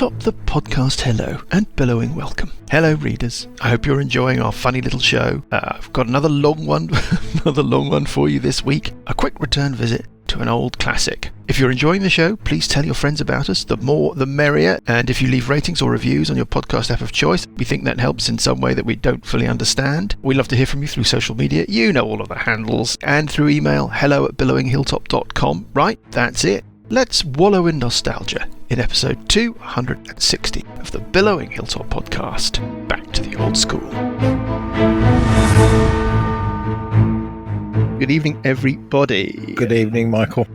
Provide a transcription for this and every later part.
Hilltop the podcast hello and billowing welcome. Hello readers, I hope you're enjoying our funny little show. I've got another long one for you this week. A quick return visit to an old classic. If you're enjoying the show, please tell your friends about us. The more, the merrier. And if you leave ratings or reviews on your podcast app of choice, we think that helps in some way that we don't fully understand. We love to hear from you through social media. You know all of the handles. And through email, hello@billowinghilltop.com. Right, that's it. Let's wallow in nostalgia in episode 260 of the Billowing Hilltop podcast. Back to the old school. Good evening, everybody. Good evening, Michael.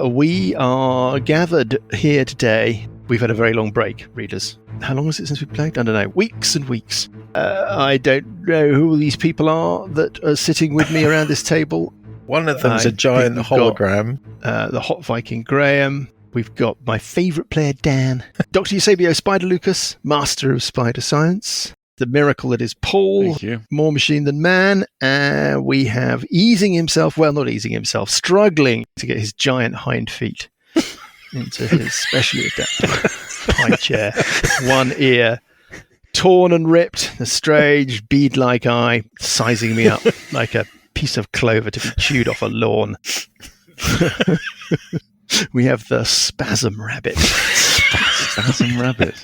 We are gathered here today. We've had a very long break, readers. How long was it since we played? I don't know. Weeks and weeks. I don't know who these people are that are sitting with me around this table. One of them's a giant hologram. The Hot Viking Graham. We've got my favourite player, Dan. Dr. Eusebio Spider Lucas, master of spider science. The miracle that is Paul. Thank you. More machine than man. We have struggling to get his giant hind feet into his specially adapted high chair. One ear torn and ripped, a strange bead-like eye sizing me up like a piece of clover to be chewed off a lawn. We have the Spasm Rabbit. Spasm Rabbit.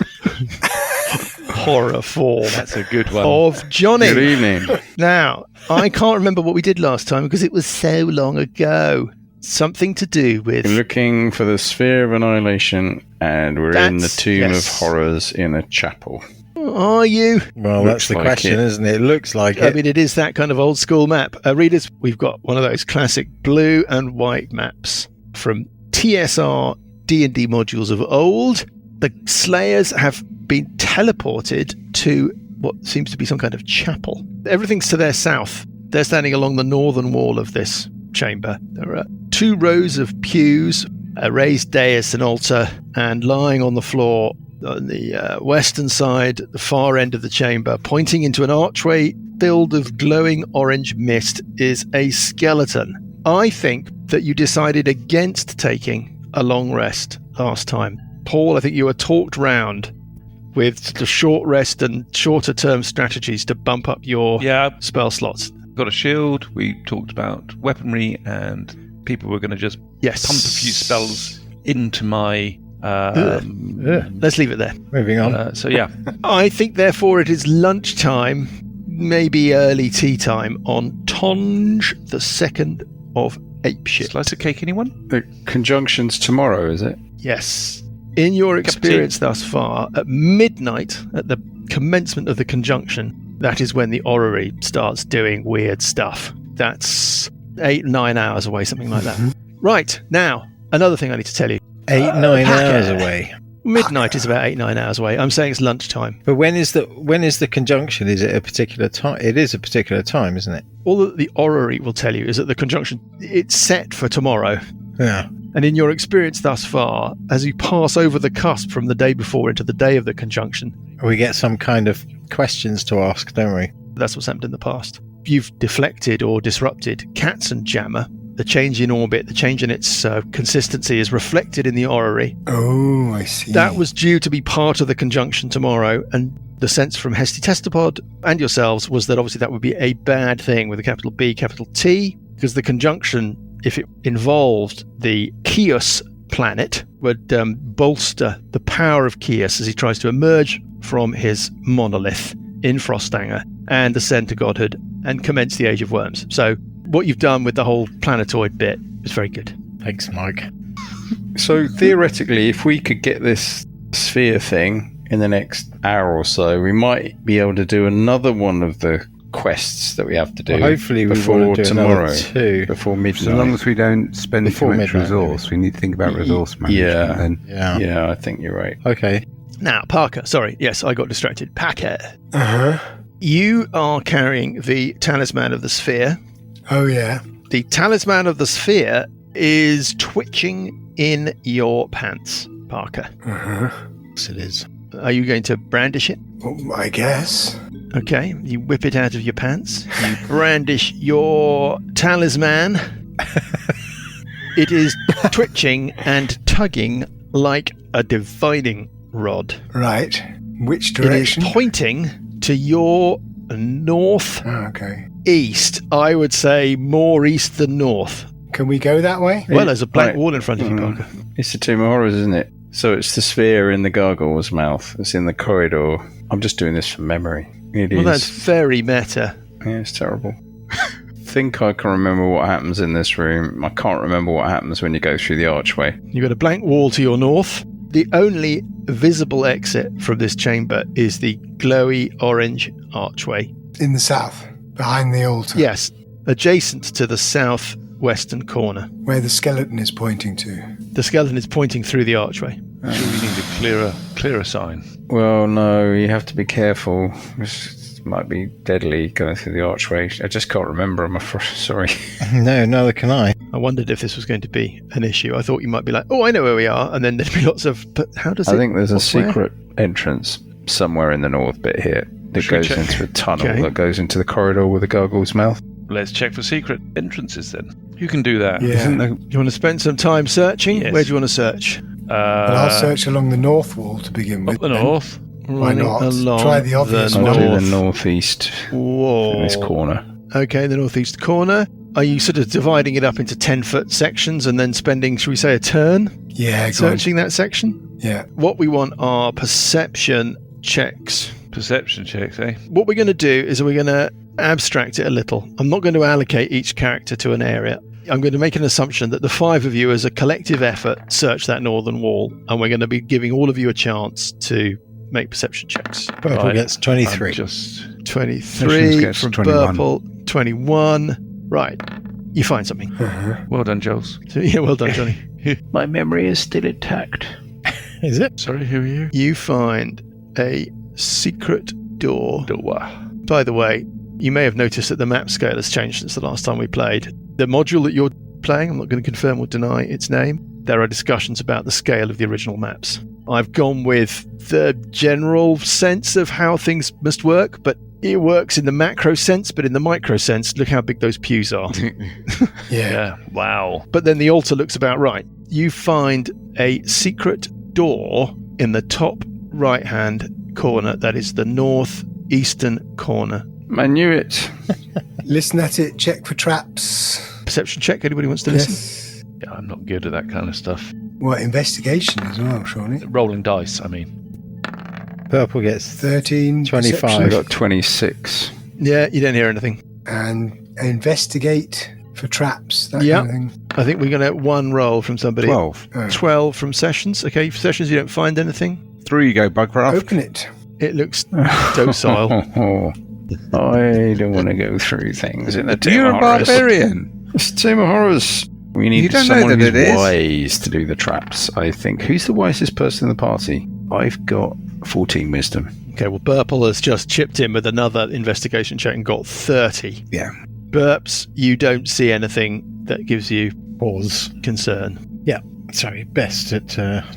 Horror form. That's a good one. Of Johnny. Good evening. Now, I can't remember what we did last time because it was so long ago. Something to do with... We're looking for the Sphere of Annihilation, and we're in the Tomb of Horrors in a chapel. Are you? Well, that's the question, isn't it? It looks like it. I mean, it is that kind of old school map. Readers, we've got one of those classic blue and white maps from TSR D&D modules of old. The Slayers have been teleported to what seems to be some kind of chapel. Everything's to their south. They're standing along the northern wall of this chamber. There are 2 rows of pews, a raised dais and altar, and lying on the floor on the western side, the far end of the chamber, pointing into an archway filled with glowing orange mist, is a skeleton. I think that you decided against taking a long rest last time. Paul, I think you were talked round with the short rest and shorter term strategies to bump up your spell slots. Got a shield. We talked about weaponry, and people were going to just pump a few spells into my... Let's leave it there. Moving on. I think, therefore, it is lunchtime, maybe early tea time on Tonge the 2nd of Apeshit. Slice of cake, anyone? The conjunction's tomorrow, is it? Yes. In your experience thus far, at midnight, at the commencement of the conjunction, that is when the orrery starts doing weird stuff. That's 8-9 hours away, something like that. Right, now, another thing I need to tell you. 8-9 hours away. Midnight is about 8-9 hours away. I'm saying it's lunchtime. But when is the conjunction? Is it a particular time? It is a particular time, isn't it? All that the orrery will tell you is that the conjunction, it's set for tomorrow. Yeah. And in your experience thus far, as you pass over the cusp from the day before into the day of the conjunction, we get some kind of questions to ask, don't we? That's what's happened in the past. You've deflected or disrupted Cats and Jammer. The change in orbit, the change in its consistency is reflected in the orrery. Oh, I see. That was due to be part of the conjunction tomorrow, and the sense from Hesty Testapod and yourselves was that obviously that would be a bad thing with a capital B, capital T, because the conjunction, if it involved the Kios planet, would bolster the power of Kios as he tries to emerge from his monolith in Frostanger and ascend to godhood and commence the Age of Worms. So what you've done with the whole planetoid bit is very good. Thanks, Mike. So theoretically, if we could get this sphere thing in the next hour or so, we might be able to do another one of the quests that we have to do. Well, hopefully we before want to do tomorrow, 2 before midnight. So long as we don't spend Before too much midnight, resource, we need to think about resource management. Yeah, I think you're right. Okay. Now, Parker, sorry, yes, I got distracted. Parker, Uh-huh. you are carrying the Talisman of the Sphere. Oh, yeah. The Talisman of the Sphere is twitching in your pants, Parker. Uh-huh. Yes, it is. Are you going to brandish it? Well, I guess. Okay, you whip it out of your pants. You brandish your talisman. It is twitching and tugging like a divining rod. Right. Which It direction? is pointing to your north Oh, okay. east. I would say more east than north. Can we go that way? Well, there's a blank Right. wall in front of you, Parker. It's the Tomb of Horrors, isn't it? So it's the sphere in the gargoyle's mouth. It's in the corridor. I'm just doing this from memory. It Well, is. that's very meta. Yeah, it's terrible. I think I can remember what happens in this room. I can't remember what happens when you go through the archway. You've got a blank wall to your north. The only visible exit from this chamber is the glowy orange archway. In the south, behind the altar. Yes, adjacent to the southwestern corner. Where the skeleton is pointing to. The skeleton is pointing through the archway. Surely we need a clearer sign. Well, no, you have to be careful. This might be deadly going through the archway. I just can't remember. I'm afraid. Sorry. No, neither can I. I wondered if this was going to be an issue. I thought you might be like, oh, I know where we are. And then there'd be lots of, but how does it... I think there's a where? secret entrance somewhere in the north bit here that Should we goes check? into a tunnel Okay. that goes into the corridor with the gargoyle's mouth. Let's check for secret entrances then. Who can do that? Yeah. You want to spend some time searching? Yes. Where do you want to search? But I'll search along the north wall to begin with. Up the north. Why not? Along Try the obvious I'll one. do north the northeast wall. in this corner. Okay, the northeast corner. Are you sort of dividing it up into 10-foot sections and then spending, should we say, a turn Yeah, go on. searching that section? Yeah. What we want are perception checks. Perception checks, eh? What we're going to do is we're going to abstract it a little. I'm not going to allocate each character to an area. I'm going to make an assumption that the five of you, as a collective effort, search that northern wall, and we're going to be giving all of you a chance to make perception checks. Purple Right. gets 23. I'm just 23 gets from 21. Purple, 21. Right. You find something. Uh-huh. well done, Jules. So, yeah, well done, Johnny. My memory is still intact. Is it? Sorry, who are you? You find a secret door. Door. By the way, you may have noticed that the map scale has changed since the last time we played. The module that you're playing, I'm not going to confirm or deny its name. There are discussions about the scale of the original maps. I've gone with the general sense of how things must work, but it works in the macro sense, but in the micro sense, look how big those pews are. Yeah. Yeah. Wow. But then the altar looks about right. You find a secret door in the top right-hand corner. That is the northeastern corner. I knew it. Listen at it, check for traps. Perception check. Anybody wants to listen? Yes. Yeah, I'm not good at that kind of stuff. Well, investigation as well, surely. Rolling dice, I mean. Purple gets 13. 25. I perception. got 26. Yeah, you don't hear anything. And investigate for traps. That Yeah. kind of thing. I think we're going to have one roll from somebody. 12. 12 from Sessions. Okay, for Sessions, you don't find anything. 3 you go, Bugcraft. Open it. It looks docile. I don't want to go through things in the Tomb You're of a Horrors. barbarian. It's Tomb of Horrors. We You need don't know someone that who's it is. wise to do the traps, I think. Who's the wisest person in the party? I've got 14 wisdom. Okay, well, Burple has just chipped in with another investigation check and got 30. Yeah. Burps, you don't see anything that gives you Pause. concern. Sorry, best at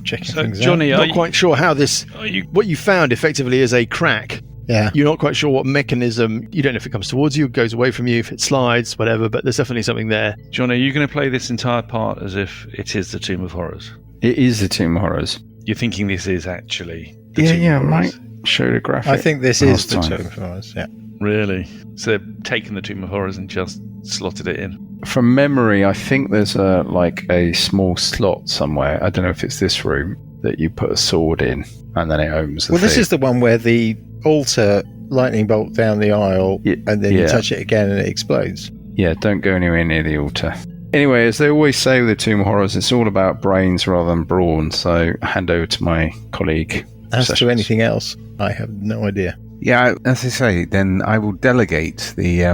checking So, things Johnny, Not are you, quite sure how this... are you What you found effectively is a crack. out. Yeah. You're not quite sure what mechanism... You don't know if it comes towards you, goes away from you, if it slides, whatever, but there's definitely something there. Johnny, are you going to play this entire part as if it is the Tomb of Horrors? It is the Tomb of Horrors. You're thinking this is actually the Tomb Yeah, of Horrors? Mike showed a graphic. I think this is the last time. Tomb of Horrors. Yeah. Really? So they've taken the Tomb of Horrors and just slotted it in? From memory, I think there's a small slot somewhere. I don't know if it's this room that you put a sword in and then it opens the Well, this thing. is the one where the altar lightning bolt down the aisle, Yeah, and then you yeah. touch it again and it explodes. Yeah, don't go anywhere near the altar. Anyway, as they always say with the Tomb of Horrors, it's all about brains rather than brawn. So hand over to my colleague. As Sessions. to anything else, I have no idea. Yeah, as I say, then I will delegate the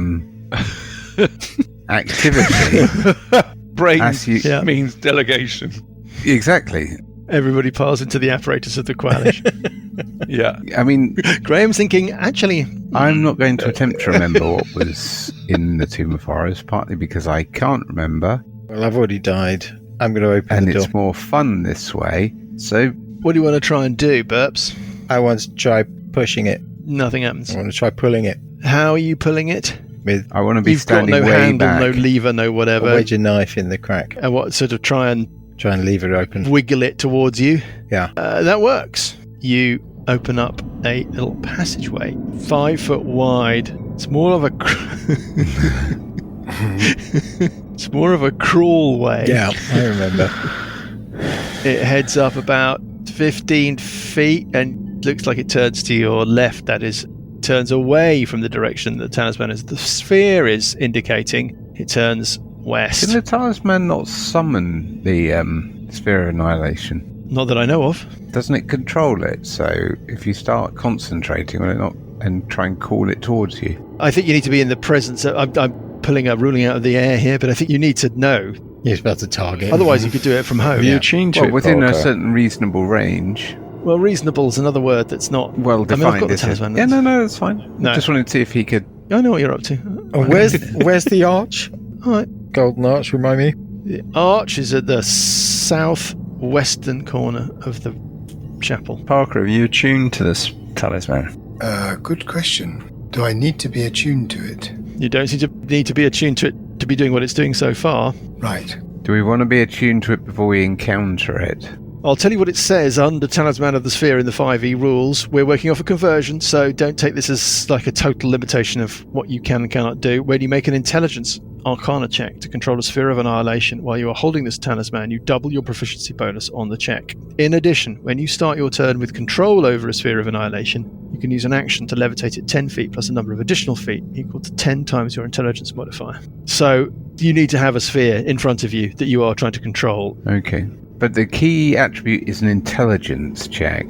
activity. Brains As you- Yeah. means delegation. Exactly. Everybody piles into the apparatus of the Qualish. Yeah. I mean, Graham's thinking, actually, I'm not going to attempt to remember what was in the Tomb of Horrors, partly because I can't remember, Well, I've already died. I'm going to open and the door. it's more fun this way. So, what do you want to try and do, Burps? I want to try pushing it. Nothing happens. I want to try pulling it How are you pulling it? with I want to be You've got standing no way handle, back. no lever, no a whatever. wedge of knife in the crack. And what sort of try and Try and leave it open. wiggle it towards you? Yeah. That works. you open up a little passageway, 5 foot wide. It's more of a it's more of a crawl way. Yeah, I remember. It heads up about 15 feet and looks like it turns to your left. That is, turns away from the direction the talisman is. The sphere is indicating it turns west. Can the talisman not summon the sphere of annihilation? Not that I know of. Doesn't it control it? So if you start concentrating on it and try and call it towards you. I think you need to be in the presence of, I'm pulling a ruling out of the air here, but I think you need to know. You're about to target. Otherwise, you could do it from home. Are you attuned to it, within a Volker? certain reasonable range. Well, reasonable is another word that's not Well defined. I've got the is it? talisman. Yeah, no, that's fine. No. I just wanted to see if he could. I know what you're up to. Where's the arch? All right. Golden arch, remind me. The arch is at the southwestern corner of the chapel. Parker, are you attuned to this talisman? Good question. Do I need to be attuned to it? You don't seem to need to be attuned to it to be doing what it's doing so far. Right. Do we want to be attuned to it before we encounter it? I'll tell you what it says under Talisman of the Sphere in the 5e rules. We're working off a conversion, so don't take this as like a total limitation of what you can and cannot do. When you make an intelligence arcana check to control a sphere of annihilation while you are holding this talisman, you double your proficiency bonus on the check. In addition, when you start your turn with control over a sphere of annihilation, you can use an action to levitate it 10 feet plus a number of additional feet equal to 10 times your intelligence modifier. So you need to have a sphere in front of you that you are trying to control. Okay. But the key attribute is an intelligence check.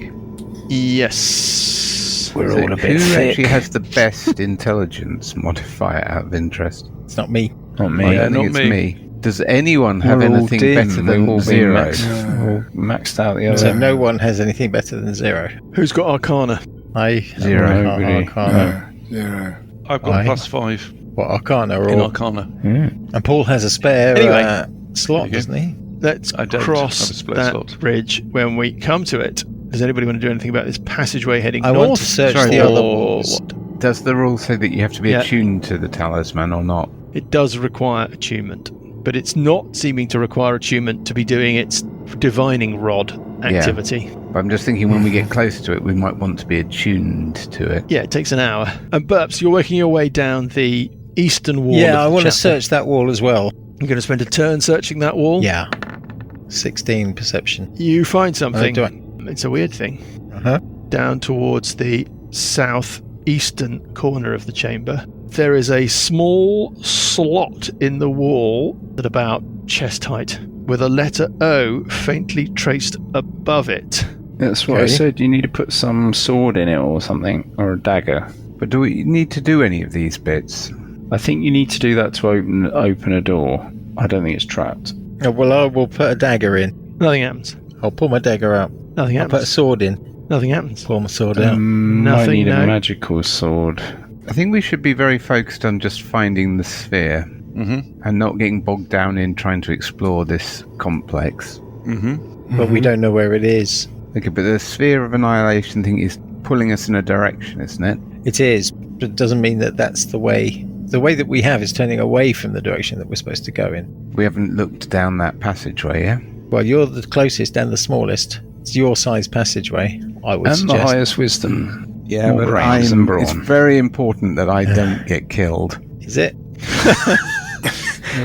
Yes. We're So all a bit who thick. actually has the best intelligence modifier out of interest? It's not me. Not me. I Yeah, don't think not it's me. me. Does anyone have We're all anything dim. better We've all than been 0? maxed out the other. So no one has anything better than 0. Who's got arcana? I 0. Arcana. 0. I've got Aye. +5 What, Arcana? in Or, Arcana. and Paul has a spare Anyway. slot, Okay. doesn't he? Let's I don't cross have a split that slot. bridge when we come to it. Does anybody want to do anything about this passageway heading I north? want to search Sorry, the or other walls. what? Does the rule say that you have to be Yeah. attuned to the talisman or not? It does require attunement, but it's not seeming to require attunement to be doing its divining rod activity. But I'm just thinking when we get close to it, we might want to be attuned to it. Yeah, it takes an hour. And Burps, you're working your way down the eastern wall. Yeah, of I the want to chapel. search that wall as well. You're going to spend a turn searching that wall. Yeah. 16 perception. You find something. do I? It's a weird thing. Uh-huh. Down towards the southeastern corner of the chamber, there is a small slot in the wall at about chest height with a letter O faintly traced above it. That's what I Okay. said. You need to put some sword in it or something, or a dagger. But do we need to do any of these bits? I think you need to do that to open a door. I don't think it's trapped. Oh, well, I will put a dagger in. Nothing happens. I'll pull my dagger out. Nothing I'll put a happens. sword in. Nothing happens. Pull my sword out. Might Nothing, need no. a magical sword. I think we should be very focused on just finding the sphere Mm-hmm. and not getting bogged down in trying to explore this complex. Mm-hmm. But we don't know where it is. Okay, but the sphere of annihilation thing is pulling us in a direction, isn't it? It is, but it doesn't mean that that's the way. The way that we have is turning away from the direction that we're supposed to go in. We haven't looked down that passageway, yeah? Well, you're the closest and the smallest. It's your size passageway, I would And suggest. the highest wisdom. Yeah, More but brains than brawn. it's very important that I don't get killed. Is it?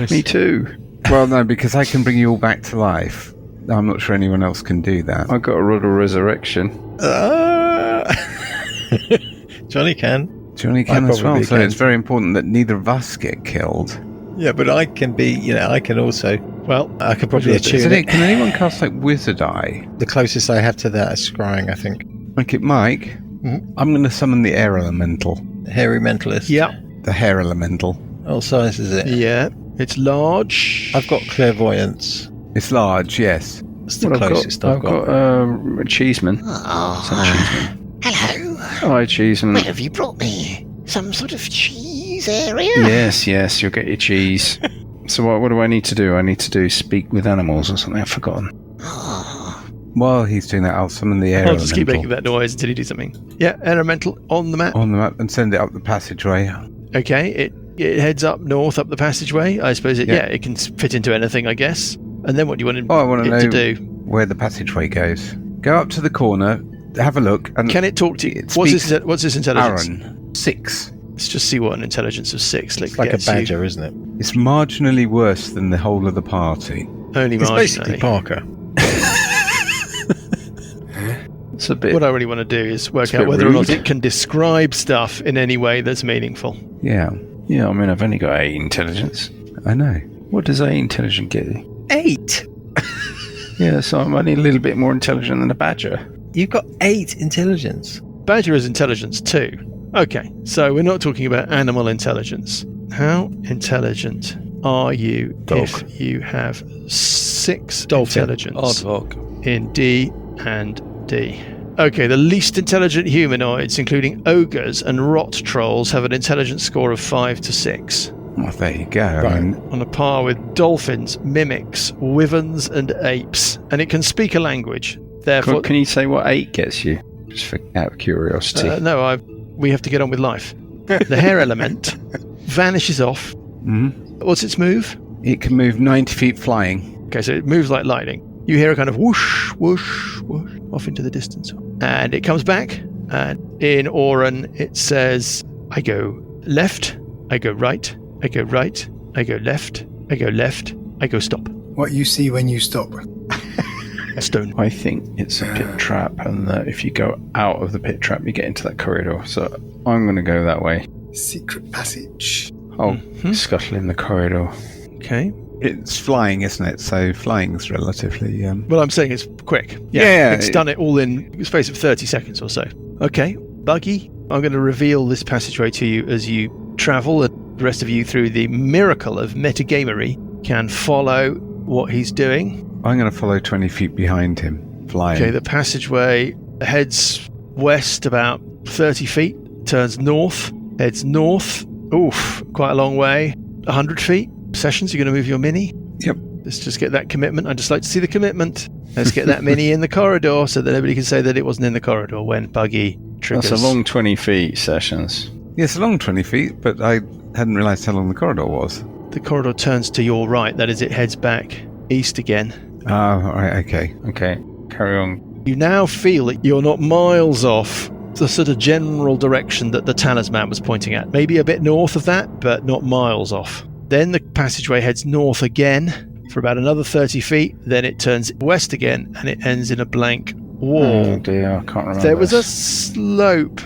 Me too. Well, no, because I can bring you all back to life. I'm not sure anyone else can do that. I got a rod of resurrection. Johnny can. Johnny can as well, probably so can. it's very important that neither of us get killed. Yeah, but I can be, I can also. Well, I could probably attune Isn't it. it? Can anyone cast like Wizard Eye? The closest I have to that is scrying, I think. Okay, Mike, I'm going to summon the air elemental. Hairy mentalist. yeah, The hair elemental. What size is it? yeah. It's large. I've got clairvoyance. It's large, yes. It's the Well, closest I've got Cheeseman. Oh, hello. Hi, Cheeseman. Where have you brought me? Some sort of cheese area? Yes, you'll get your cheese. So what do I need to do? I need to speak with animals or something. I've forgotten. Oh, While he's doing that, I'll summon the air I'll elemental just keep making that noise until you do something. Yeah, elemental on the map. on the map and send it up the passageway. Okay, it heads up north up the passageway. I suppose it Yeah. it can fit into anything, I guess. And then what do you want Oh, I want it to know to do? where the passageway goes. Go up to the corner, have a look. And can it talk to you? What's this intelligence? Aaron, 6. Let's just see what an intelligence of 6 It's like a badger, isn't it? It's marginally worse than the whole of the party. Only It's marginally. basically Parker. It's a bit. What I really want to do is work a out bit whether or not rude. it can describe stuff in any way that's meaningful. Yeah, Yeah, I mean, I've only got 8 intelligence. I know. What does 8 intelligence get you? 8? Yeah, so I'm only a little bit more intelligent than a badger. You've got 8 intelligence. Badger is intelligence too. Okay, so we're not talking about animal intelligence. How intelligent are you if you have 6 Dolphin. intelligence Aardvark. in D and D? Okay, the least intelligent humanoids, including ogres and rot trolls, have an intelligence score of 5 to 6. Well, there you go. I Right. mean, On a par with dolphins, mimics, wyverns, and apes. And it can speak a language. Therefore, Can you say what 8 gets you? Just out of curiosity. no, we have to get on with life. The hair element vanishes off. What's its move? it can move 90 feet flying. Okay, so it moves like lightning. You hear a kind of whoosh, whoosh, whoosh off into the distance. And it comes back. And in Auran, it says, I go left, I go right, I go right, I go left, I go left, I go stop. What you see when you stop. A stone. I think it's a pit trap, and that if you go out of the pit trap, you get into that corridor. So I'm going to go that way. Secret passage. I'll scuttle in the corridor. Okay. It's flying, isn't it? So flying's relatively... Well, I'm saying it's quick. Yeah, It's done it all in the space of 30 seconds or so. Okay. Buggy, I'm going to reveal this passageway to you as you travel, and the rest of you, through the miracle of metagamery, can follow what he's doing. I'm going to follow 20 feet behind him, flying. Okay, the passageway heads west about 30 feet, turns north, heads north. Oof, quite a long way. 100 feet. Sessions, you're going to move your mini? Yep. Let's just get that commitment. I'd just like to see the commitment. Let's get that mini in the corridor so that nobody can say that it wasn't in the corridor when Buggy triggers. That's a long 20 feet, Sessions. Yes, a long 20 feet, but I hadn't realised how long the corridor was. The corridor turns to your right. That is, it heads back east again. Ah, right, okay. Okay, carry on. You now feel that you're not miles off the sort of general direction that the talisman was pointing at. Maybe a bit north of that, but not miles off. Then the passageway heads north again for about another 30 feet. Then it turns west again, and it ends in a blank wall. Oh dear, I can't remember. There was a this. slope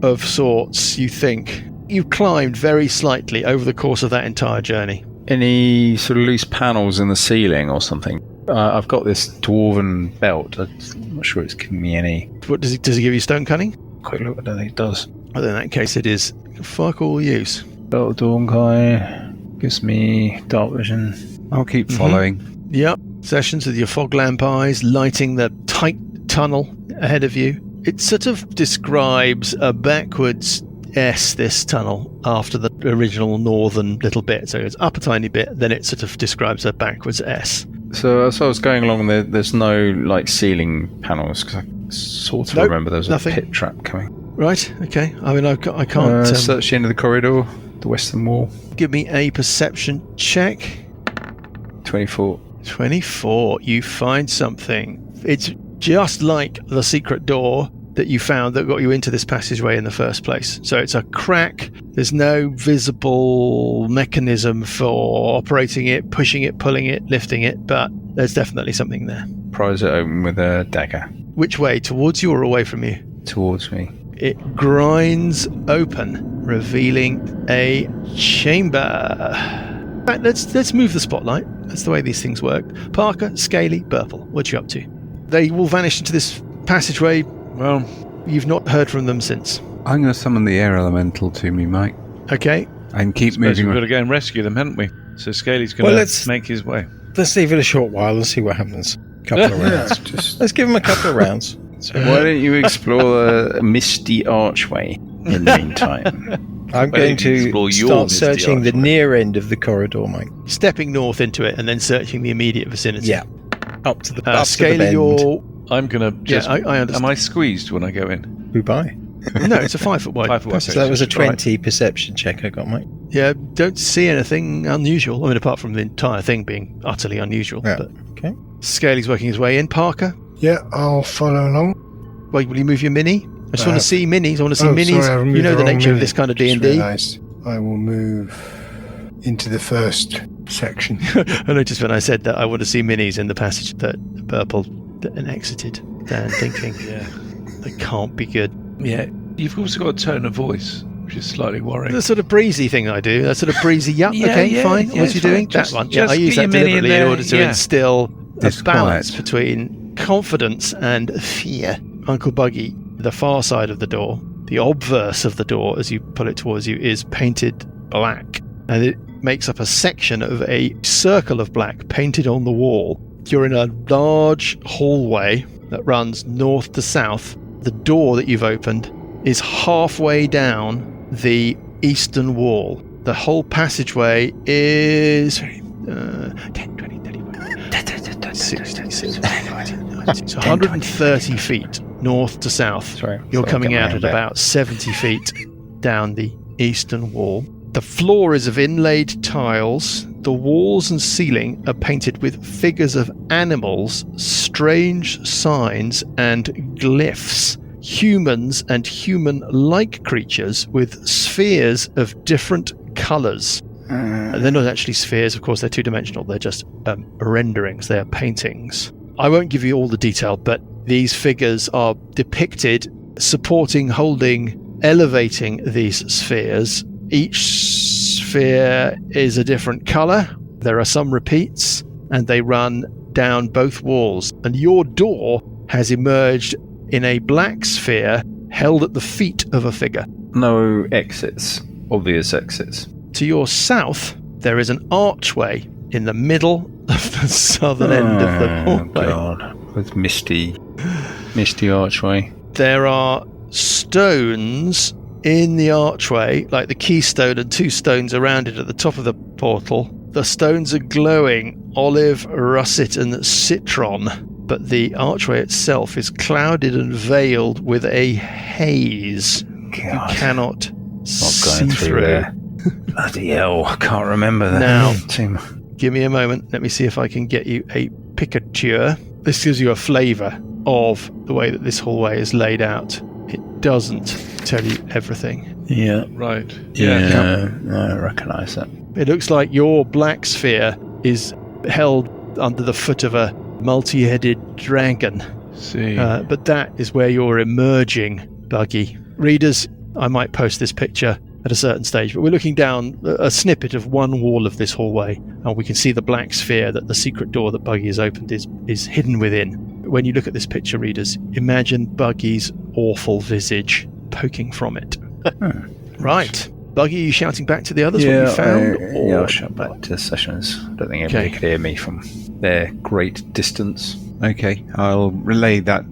of sorts, you think. You climbed very slightly over the course of that entire journey. Any sort of loose panels in the ceiling or something? I've got this dwarven belt. I'm not sure it's giving me any. What does it give you? Stone cunning? Quick look, I don't think it does. Well, in that case, it is fuck all use. Belt of Dawnkai gives me dark vision. I'll keep following. Yep. Sessions with your fog lamp eyes lighting the tight tunnel ahead of you. It sort of describes a backwards S, this tunnel, after the original northern little bit. So it's up a tiny bit, then it sort of describes a backwards S. So as I was going along, there's no like ceiling panels because I sort of Nope, remember there was nothing. a pit trap coming. Right, okay. I mean, I can't... Search the end of the corridor, the western wall. give me a perception check. 24. 24. You find something. It's just like the secret door that you found that got you into this passageway in the first place. So it's a crack. There's no visible mechanism for operating it, pushing it, pulling it, lifting it, but there's definitely something there. Prise it open with a dagger. Which way? Towards you or away from you? Towards me. It grinds open, revealing a chamber. In fact, let's move the spotlight. That's the way these things work. Parker, Scaly, Burple, what you up to? They will vanish into this passageway. Well, you've not heard from them since. I'm going to summon the air elemental to me, Mike. Okay. And keep Suppose moving. we've got to go and rescue them, haven't we? So Scaly's going Well, to make his way. Let's leave it a short while and see what happens. Couple of rounds. Let's give him a couple of rounds. So Why don't you explore a misty archway in the meantime? I'm Why going don't you to explore your start misty searching the archway? near end of the corridor, Mike. Stepping north into it and then searching the immediate vicinity. Yeah. Up to the up to the Scaly, bend. you're... I'm going to just... I understand. Am I squeezed when I go in? Goodbye. No, it's a 5 foot wide. 5 foot wide. passage. So that was a Right. 20 perception check I got, Mike. Yeah, don't see anything unusual. I mean, apart from the entire thing being utterly unusual. Yeah. But Okay. Scaly's working his way in. Parker? Yeah, I'll follow along. Wait, will you move your mini? I just want to see minis. I want to see minis. Sorry, I removed you know the wrong nature of mini. this kind of Just D&D. realised I will move into the first section. I noticed when I said that I want to see minis in the passage that Purple and exited. Dan thinking, Yeah. they can't be good. Yeah. You've also got a tone of voice, which is slightly worrying. The sort of breezy thing I do, that sort of breezy yup, Yeah, okay, yeah, fine. yeah, What's you it's fine. doing? Just- That one. Yeah, I just use get that your mini in deliberately in there, order to yeah. instill a Disquiet. balance between confidence and fear. Uncle Buggy, the far side of the door, the obverse of the door as you pull it towards you, is painted black. And it makes up a section of a circle of black painted on the wall. You're in a large hallway that runs north to south. The door that you've opened is halfway down the eastern wall. The whole passageway is 10, 20, 30, 60, 70, 90, 130 feet north to south. Sorry, You're so coming I'll get out my at back. about 70 feet down the eastern wall. The floor is of inlaid tiles. The walls and ceiling are painted with figures of animals, strange signs, and glyphs. Humans and human-like creatures with spheres of different colours. They're not actually spheres, of course, they're two-dimensional. They're just renderings, they're paintings. I won't give you all the detail, but these figures are depicted supporting, holding, elevating these spheres. Each sphere is a different colour. There are some repeats, and they run down both walls. And your door has emerged in a black sphere held at the feet of a figure. No exits. Obvious exits. To your south, there is an archway in the middle of the southern end of the hallway. God. With misty archway. There are stones in the archway, like the keystone and two stones around it at the top of the portal. The stones are glowing olive, russet, and citron, but the archway itself is clouded and veiled with a haze. God. You cannot Not see going through there. Bloody hell, I can't remember that. Now- Tim. Give me a moment. Let me see if I can get you a picture. This gives you a flavour of the way that this hallway is laid out. It doesn't tell you everything. Yeah. Right. Yeah. I recognise that. It looks like your black sphere is held under the foot of a multi-headed dragon. See. But that is where you're emerging, Buggy. Readers, I might post this picture at a certain stage, but we're looking down a snippet of one wall of this hallway, and we can see the black sphere that the secret door that Buggy has opened is hidden within. When you look at this picture, readers, imagine Buggy's awful visage poking from it. Right. Buggy, are you shouting back to the others what you found? I'll shout back to the sessions. I don't think anybody could hear me from their great distance. Okay, I'll relay that.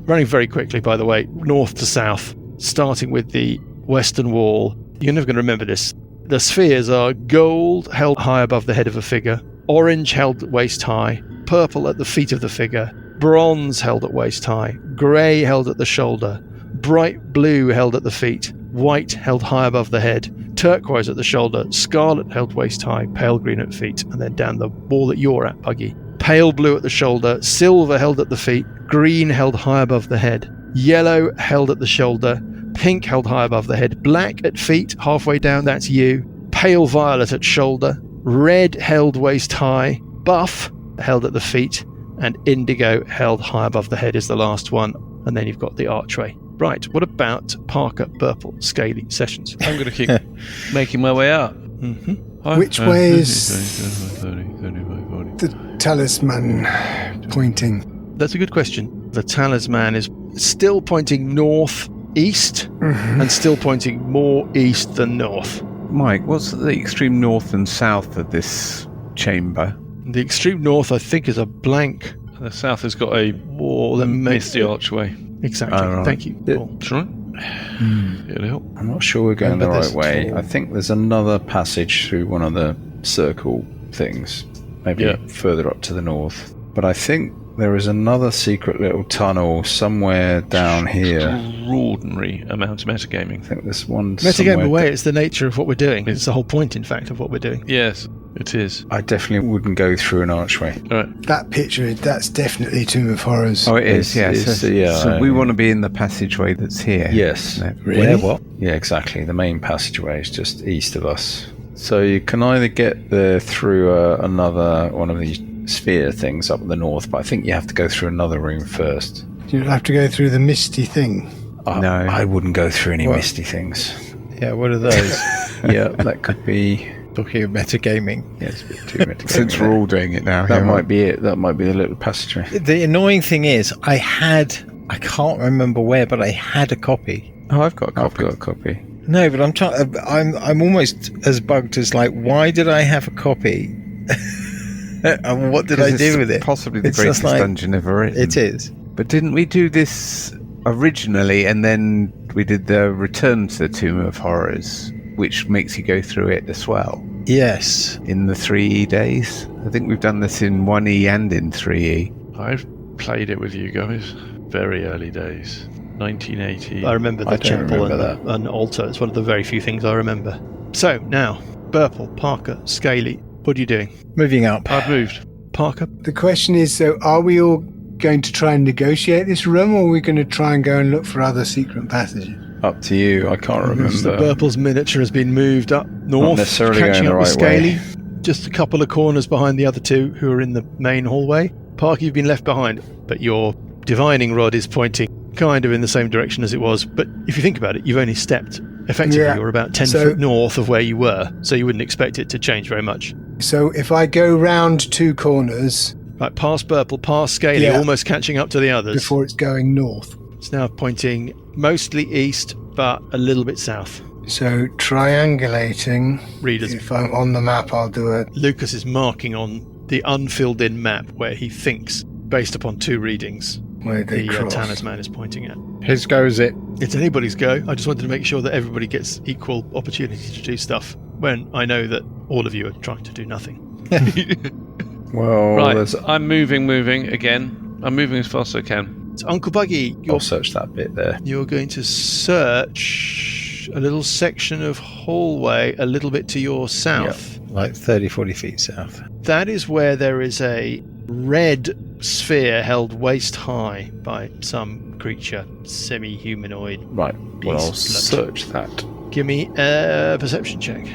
Running very quickly, by the way, north to south, starting with the western wall. You're never going to remember this. The spheres are gold held high above the head of a figure, orange held at waist high, purple at the feet of the figure, bronze held at waist high, grey held at the shoulder, bright blue held at the feet, white held high above the head, turquoise at the shoulder, scarlet held waist high, pale green at feet, and then down the wall that you're at, Buggy. Pale blue at the shoulder, silver held at the feet, green held high above the head, yellow held at the shoulder, pink held high above the head, black at feet, halfway down, that's you, pale violet at shoulder, red held waist high, buff held at the feet, and indigo held high above the head is the last one, and then you've got the archway. Right, what about Parker, Purple, Scaly Sessions? I'm going to keep making my way out. Mm-hmm. Which way is the talisman pointing? That's a good question. The talisman is still pointing north-east and still pointing more east than north. Mike, what's the extreme north and south of this chamber? The extreme north, I think, is a blank The south has got a wall that misty archway. Exactly. Oh, right. Thank you, Paul. That's right. It'll help. I'm not sure we're going Remember the this right way. tool. I think there's another passage through one of the circle things, maybe Yeah. further up to the north. But I think there is another secret little tunnel somewhere down here. Extraordinary amount of metagaming. I think there's one Metagame somewhere away, it's the nature of what we're doing. It's the whole point, in fact, of what we're doing. Yes. It is. I definitely wouldn't go through an archway. All right. That picture, that's definitely Tomb of Horrors. Oh, it is, yeah. So we yeah. want to be in the passageway that's here. Yes. Really? Where, what? Yeah, exactly. The main passageway is just east of us. So you can either get there through another one of these sphere things up in the north, but I think you have to go through another room first. You'll have to go through the misty thing. No. I wouldn't go through any What? misty things. Yeah, what are those? Yeah, that could be... Talking of metagaming. Yeah, it's a bit too many. Since we're all doing it now. That might be it. That might be the little passageway. The annoying thing is, I can't remember where, but I had a copy. Oh, I've got a I've copy. got a copy. No, but I'm almost as bugged as like, why did I have a copy? And what did I do with it? Possibly the It's just greatest like- dungeon ever written. It is. But didn't we do this originally, and then we did the Return to the Tomb of Horrors, which makes you go through it as well Yes. in the 3E days? I think we've done this in 1E and in 3E. I've played it with you guys. Very early days. 1980. I remember the I don't chapel remember and altar. It's one of the very few things I remember. So, now, Burple, Parker, Scaly, what are you doing? Moving up. I've moved. Parker? The question is, so are we all going to try and negotiate this room, or are we going to try and go and look for other secret passages? Up to you. I can't remember. So Burple's miniature has been moved up north, necessarily catching going up the with right way. Scaly. Just a couple of corners behind the other two who are in the main hallway. Parker, you've been left behind, but your divining rod is pointing kind of in the same direction as it was. But if you think about it, you've only stepped. Effectively, Yeah. you're about 10 So- foot north of where you were, so you wouldn't expect it to change very much. So if I go round two corners Right, past Burple, past Scaly, Yeah. almost catching up to the others. before it's going north, It's now pointing mostly east, but a little bit south. so triangulating. Readers, If I'm on the map, I'll do it. Lucas is marking on the unfilled-in map where he thinks, based upon two readings, Where they the cross. Tanner's man is pointing at. Whose go is it? It's anybody's go. I just wanted to make sure that everybody gets equal opportunity to do stuff when I know that all of you are trying to do nothing. Well, Right, I'm moving again. I'm moving as fast as I can. So Uncle Buggy, I'll search that bit there. you're going to search a little section of hallway a little bit to your south. Like 30, 40 feet south. That is where there is a red sphere held waist high by some creature, semi-humanoid. Right. Well, I'll Beast search that. Give me a perception check.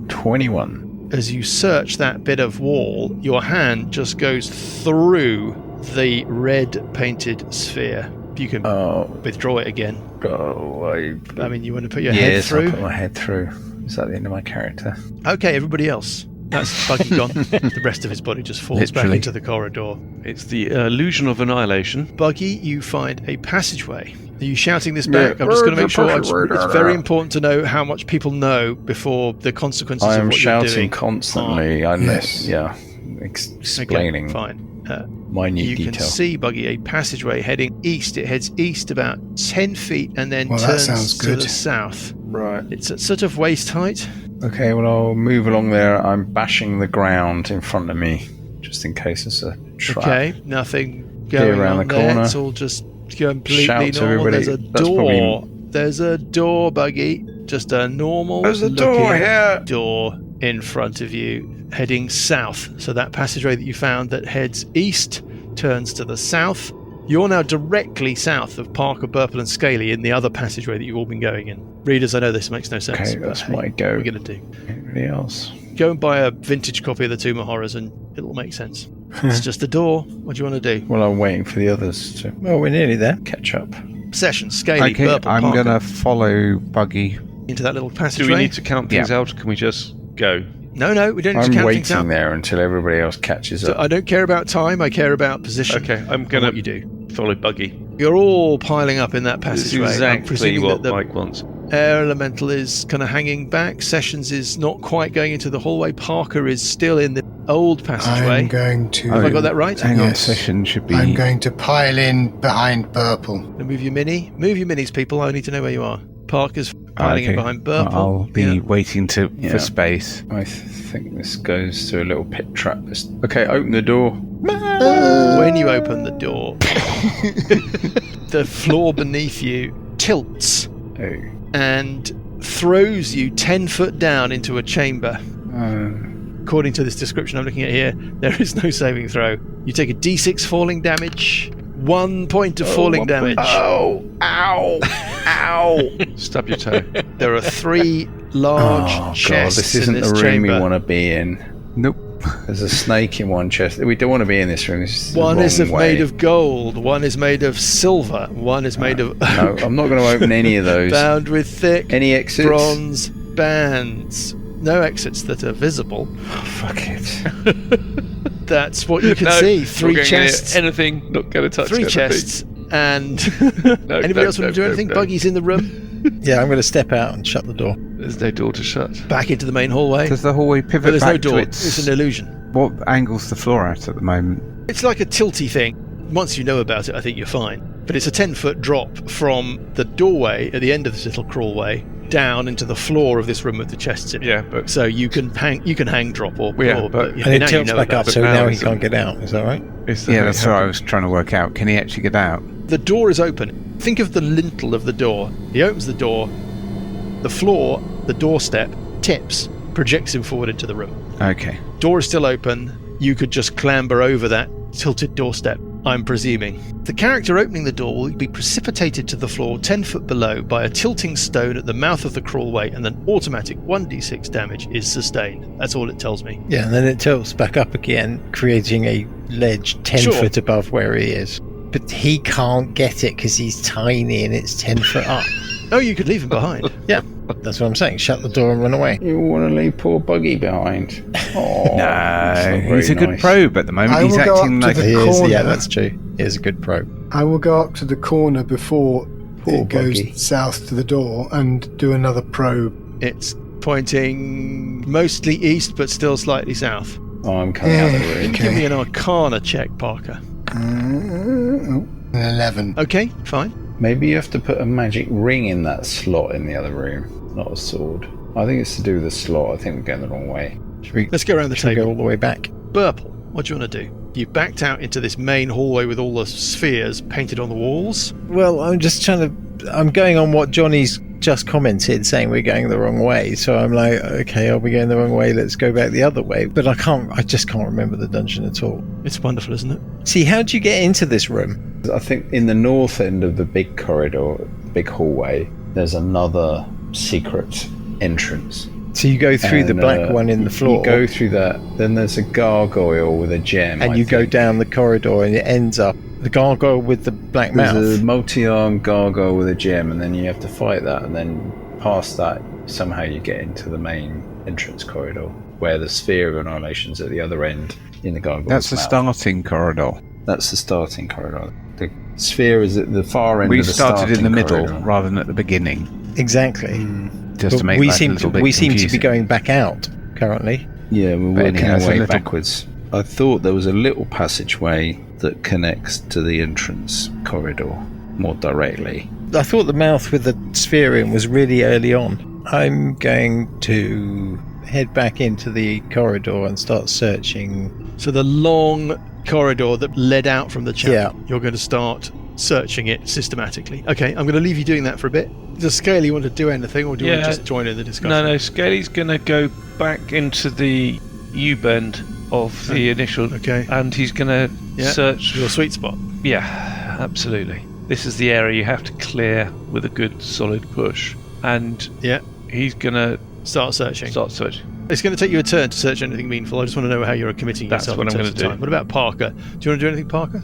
21. As you search that bit of wall, your hand just goes through the red painted sphere. You can withdraw it again. I mean, you want to put your head Yes, through? I'll put my head through. Is that the end of my character? Okay, everybody else. That's Buggy gone. The rest of his body just falls back Literally. into the corridor. It's the illusion of annihilation. Buggy, you find a passageway. Are you shouting this back? Yeah. I'm just going to make sure. Passageway. It's very important to know how much people know before the consequences I of am what you're shouting doing. constantly. I know. Yes. Yeah. Explaining Okay, fine. minute You detail. can see, Buggy, a passageway heading east. It heads east about 10 feet and then Well, that turns sounds to good. the south. Right. It's at sort of waist height. Okay, well, I'll move along there. I'm bashing the ground in front of me, just in case it's a trap. Okay, nothing going around on the there. corner. It's all just completely Shout to normal. everybody. There's a That's door. probably- There's a door, Buggy. Just a normal There's a looking door here. door in front of you, heading south. So that passageway that you found that heads east turns to the south. You're now directly south of Parker, Burple and Scaly in the other passageway that you've all been going in. Readers, I know this makes no sense. Okay, but that's hey, my go. What are we going to do? Anybody else? Go and buy a vintage copy of the Tomb of Horrors and it'll make sense. It's just a door. What do you want to do? Well, I'm waiting for the others to Well, we're nearly there. catch up. Session, Scaly, Okay, Burple, I'm Parker, going to follow Buggy. into that little Do passageway. we need to count things Yeah. out, or can we just go? No, we don't need to I'm count things out. waiting there until everybody else catches So up. I don't care about time, I care about position. Okay, I'm and going what you to do. follow Buggy. You're all piling up in that This is passageway. I'm exactly presuming what that the Mike wants. air elemental is kind of hanging back. Sessions is not quite going into the hallway. Parker is still in the old passageway. I'm going to. Have I got that right? Hang on, Yes. session should be... I'm going to pile in behind Burple. Now move your mini. Move your minis, people. I need to know where you are. Parker's piling in behind Burple. I'll be Yeah. waiting Yeah. for space. I think this goes to a little pit trap. Okay, open the door. When you open the door, the floor beneath you tilts Oh, and throws you 10 foot down into a chamber. According to this description I'm looking at here, there is no saving throw. You take a d6 falling damage. 1 point of falling damage. Oh, ow, ow. Stub your toe. There are 3 large chests this isn't in this the room chamber. we want to be in. Nope. There's a snake in one chest. We don't want to be in this room. This is One the is wrong way. made of gold, one is made of silver, one is made of No, I'm not going to open any of those. bound with thick Any exits? bronze bands. No exits that are visible. Fuck it. That's what you can No, see. not 3 going chests. near anything. Not going to touch 3 anything. chests. And No, anybody else want to do anything? no. Buggy's in the room. Yeah, I'm going to step out and shut the door. There's no door to shut. Back into the main hallway. Does the hallway But pivot there's back no door. to It's an illusion. What angle's the floor at the moment? It's like a tilty thing. Once you know about it, I think you're fine. But it's a 10-foot drop from the doorway at the end of this little crawlway down into the floor of this room with the chests in it. Yeah, but So you can hang drop or Yeah, but- you And know, it you tilts know back about up, it. so now now he it's- can't get out. Is that right? it's the Yeah, way that's it what I happens. was trying to work out. Can he actually get out? The door is open. Think of the lintel of the door. He opens the door. The floor, the doorstep, tips, projects him forward into the room. Okay. Door is still open. You could just clamber over that tilted doorstep, I'm presuming. The character opening the door will be precipitated to the floor 10 foot below by a tilting stone at the mouth of the crawlway, and an automatic 1d6 damage is sustained. That's all it tells me. Yeah, and then it tilts back up again, creating a ledge 10 Sure. foot above where he is. But he can't get it because he's tiny and it's 10 foot up. Oh, you could leave him behind. Yeah, that's what I'm saying. Shut the door and run away. You want to leave poor Buggy behind? Oh, No, he's a good probe at the moment. I He's will go acting up to like the He is, corner. yeah, that's true. He is a good probe. I will go up to the corner before Poor it goes Buggy. south to the door and do another probe. It's pointing mostly east, but still slightly south. Oh, I'm coming out of the room. Give me an Arcana check, Parker. 11. Okay, fine. Maybe you have to put a magic ring in that slot in the other room, not a sword. I think it's to do with the slot. I think we're going the wrong way. Should we, Let's go around the should we table. go all the way back? Burple, what do you want to do? You've backed out into this main hallway with all the spheres painted on the walls. Well, I'm just trying to... I'm going on what Johnny's just commented, saying we're going the wrong way. So I'm like, okay, are we going the wrong way? Let's go back the other way. But I just can't remember the dungeon at all. It's wonderful, isn't it? See, how do you get into this room? I think in the north end of the big corridor, big hallway, there's another secret entrance. So you go through the And, black one in the floor, You go through that, then there's a gargoyle with a gem. and I you go think. down the corridor, and it ends up the gargoyle with the black There's mouth. a multi-armed gargoyle with a gem, and then you have to fight that, and then past that, somehow you get into the main entrance corridor, where the sphere of annihilation's at the other end in the gargoyle's that's the mouth. starting corridor. That's the starting corridor. The sphere is at the far end We of the started in the starting middle corridor. rather than at the beginning, Exactly. just to But make we that a seem little to bit we seem to be confusing. going back out currently. Yeah, we're But working anyhow, our it's a way little- backwards. I thought there was a little passageway that connects to the entrance corridor more directly. I thought the mouth with the sphere in was really early on. I'm going to head back into the corridor and start searching. So the long corridor that led out from the chapel, Yeah. you're going to start searching it systematically. Okay, I'm going to leave you doing that for a bit. Does Scaly want to do anything, or do you want Yeah. to just join in the discussion? No, Scaly's going to go back into the U-bend of the initial, Okay. and he's going to Yeah. search. Your sweet spot. Yeah, absolutely. This is the area you have to clear with a good solid push, and Yeah. he's going to Start searching. start searching. It's going to take you a turn to search anything meaningful. I just want to know how you're committing That's yourself what in I'm terms gonna of do. time. What about Parker? Do you want to do anything, Parker?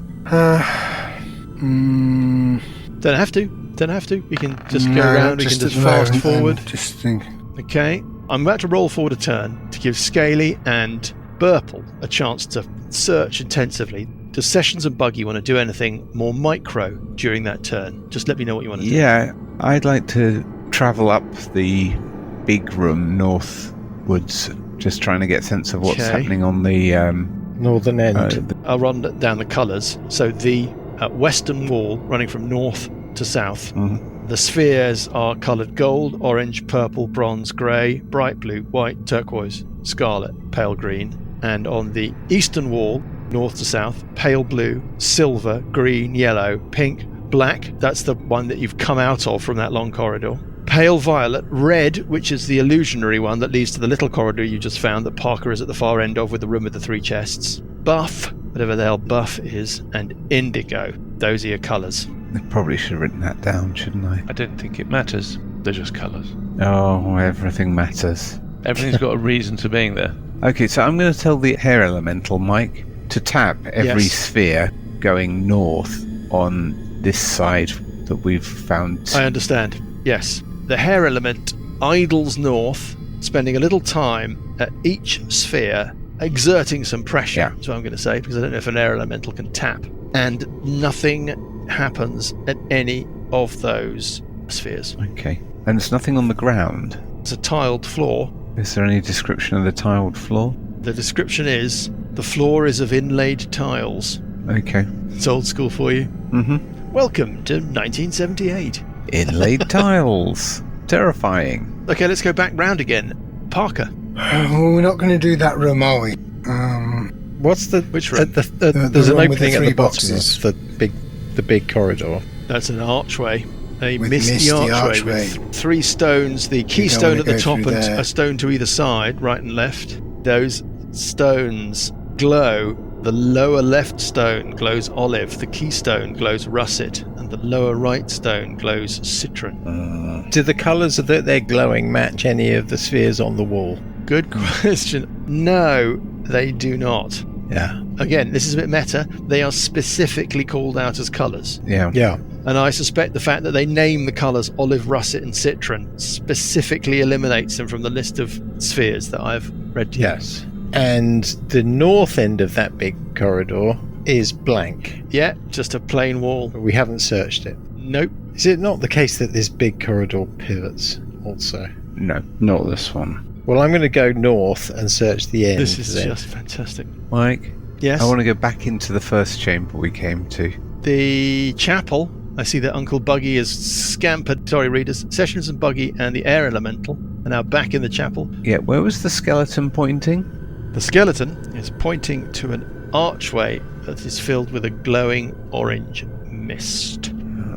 Don't have to. Don't have to. We can just go around. We can just fast forward. Just think. Okay. I'm about to roll forward a turn to give Scaly and Burple a chance to search intensively. Does Sessions and Buggy want to do anything more micro during that turn? Just let me know what you want to do. Yeah, I'd like to travel up the big room northwards, just trying to get a sense of what's Okay. happening on the Northern end. I'll run down the colours. So the western wall running from north to south. The spheres are coloured gold, orange, purple, bronze, grey, bright blue, white, turquoise, scarlet, pale green. And on the eastern wall, north to south, pale blue, silver, green, yellow, pink, black. That's the one that you've come out of from that long corridor. pale violet, red, which is the illusionary one that leads to the little corridor you just found that Parker is at the far end of with the room with the 3 chests, buff, whatever the hell buff is, and indigo. Those are your colours. I probably should have written that down, shouldn't I? I don't think it matters. They're just colours. Oh, everything matters. Everything's got a reason to being there. Okay, so I'm going to tell the hair elemental, Mike, to tap every sphere going north on this side that we've found. I understand. Yes. The hair element idles north, spending a little time at each sphere, exerting some pressure, is what I'm going to say, because I don't know if an air elemental can tap. And nothing happens at any of those spheres. Okay. And there's nothing on the ground? It's a tiled floor. Is there any description of the tiled floor? The description is, the floor is of inlaid tiles. Okay. It's old school for you. Mm-hmm. Welcome to 1978. Inlaid tiles. Terrifying. Okay, let's go back round again. Parker. Well, we're not going to do that room, are we? What's the Which room? There's an room with the opening at the 3 bottom boxes. of the big corridor. That's an archway. A With misty archway with 3 stones, the keystone wanna at the go top through and there. a stone to either side, right and left. Those stones glow. The lower left stone glows olive, the keystone glows russet, and the lower right stone glows citron. Do the colours that they're glowing match any of the spheres on the wall? Good question. No, they do not. Yeah. Again, this is a bit meta. They are specifically called out as colours. Yeah. Yeah. And I suspect the fact that they name the colours olive, russet and citron specifically eliminates them from the list of spheres that I've read to you. Yes. And the north end of that big corridor is blank. Yeah, just a plain wall. We haven't searched it. Nope. Is it not the case that this big corridor pivots also? No. Not this one. Well, I'm going to go north and search the end. This is then. just fantastic. Mike, Yes. I want to go back into the first chamber we came to. The chapel. I see that Uncle Buggy has scampered. Sorry, readers. Sessions and Buggy and the air elemental are now back in the chapel. Yeah, where was the skeleton pointing? The skeleton is pointing to an archway that is filled with a glowing orange mist.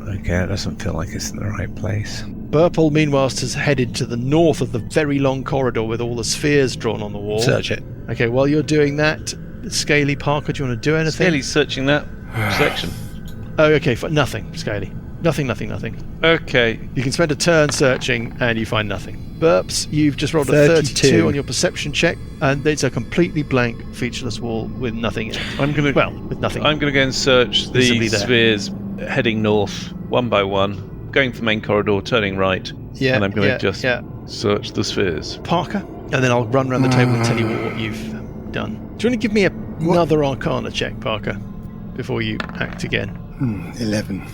Okay, that doesn't feel like it's in the right place. Burple, meanwhile, has headed to the north of the very long corridor with all the spheres drawn on the wall. Search it. Okay, while you're doing that, Scaly, Parker, do you want to do anything? Scaly's searching that section. Oh, okay, nothing, Scaly. Nothing. Okay. You can spend a turn searching and you find nothing. Burps, you've just rolled a 32 on your perception check, and it's a completely blank, featureless wall with nothing in it. With nothing. I'm going to go and search the Visibly there. spheres heading north, one by one, going for the main corridor, turning right, and I'm going to just search the spheres. Parker, and then I'll run around the table and tell you what you've done. Do you want to give me another Arcana check, Parker, before you act again? 11.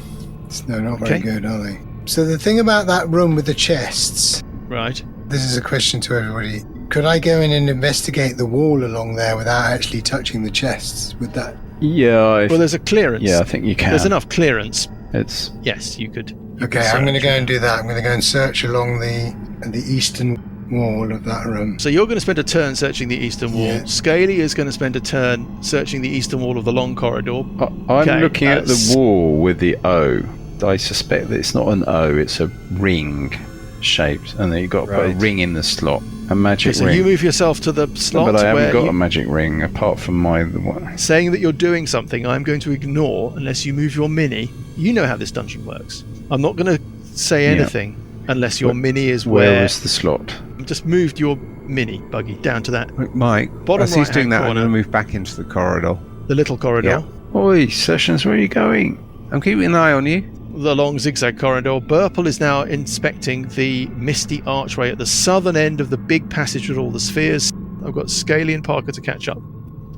No, not very good, are they? So the thing about that room with the chests, Right. this is a question to everybody. Could I go in and investigate the wall along there without actually touching the chests? Would that... Yeah. Well, there's a clearance. Yeah, I think you can. There's enough clearance. It's Yes, you could. Okay, I'm going to go and do that. I'm going to go and search along the eastern wall of that room. So you're going to spend a turn searching the eastern wall. Yeah. Scaly is going to spend a turn searching the eastern wall of the long corridor. I'm looking at the wall with the O. I suspect that it's not an O, it's a ring shaped, and then you've got to put a ring in the slot. A magic So ring. you move yourself to the slot. But I haven't where got a magic ring apart from my one. saying that you're doing something, I'm going to ignore unless you move your mini. You know how this dungeon works. I'm not going to say anything unless your mini is Where is the slot? I've just moved your mini, Buggy, down to that Mike, Bottom as he's doing right-hand that, I'm corner. going to move back into the corridor. the little corridor. Yeah. Oi, Sessions, where are you going? I'm keeping an eye on you. The long zigzag corridor. Burple is now inspecting the misty archway at the southern end of the big passage with all the spheres. I've got Scaly and Parker to catch up.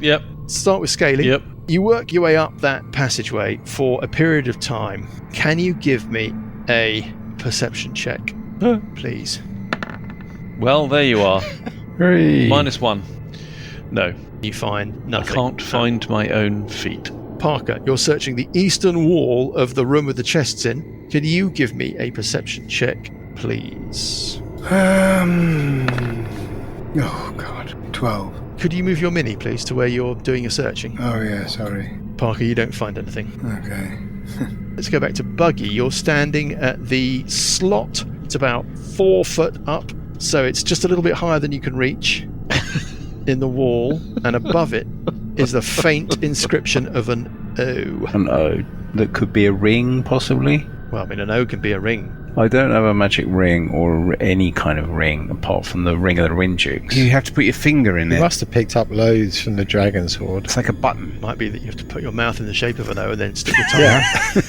Yep. Start with Scaly. Yep. You work your way up that passageway for a period of time. Can you give me a perception check, please? Well, there you are. Hooray. -1. No, You find I nothing. can't find my own feet. Parker, you're searching the eastern wall of the room with the chests in. Can you give me a perception check, please? Oh, God. 12. Could you move your mini, please, to where you're doing your searching? Oh, yeah, sorry. Parker, you don't find anything. Okay. Let's go back to Buggy. You're standing at the slot It's about 4 foot up, so it's just a little bit higher than you can reach in the wall, and above it is the faint inscription of an O. An O. That could be a ring, possibly? Well, I mean, an O can be a ring. I don't have a magic ring or any kind of ring apart from the ring of the Rinjukes. You have to put your finger in You it. must have picked up loads from the dragon's hoard. It's like a button. Might be that you have to put your mouth in the shape of an O and then stick your tongue Yeah. out.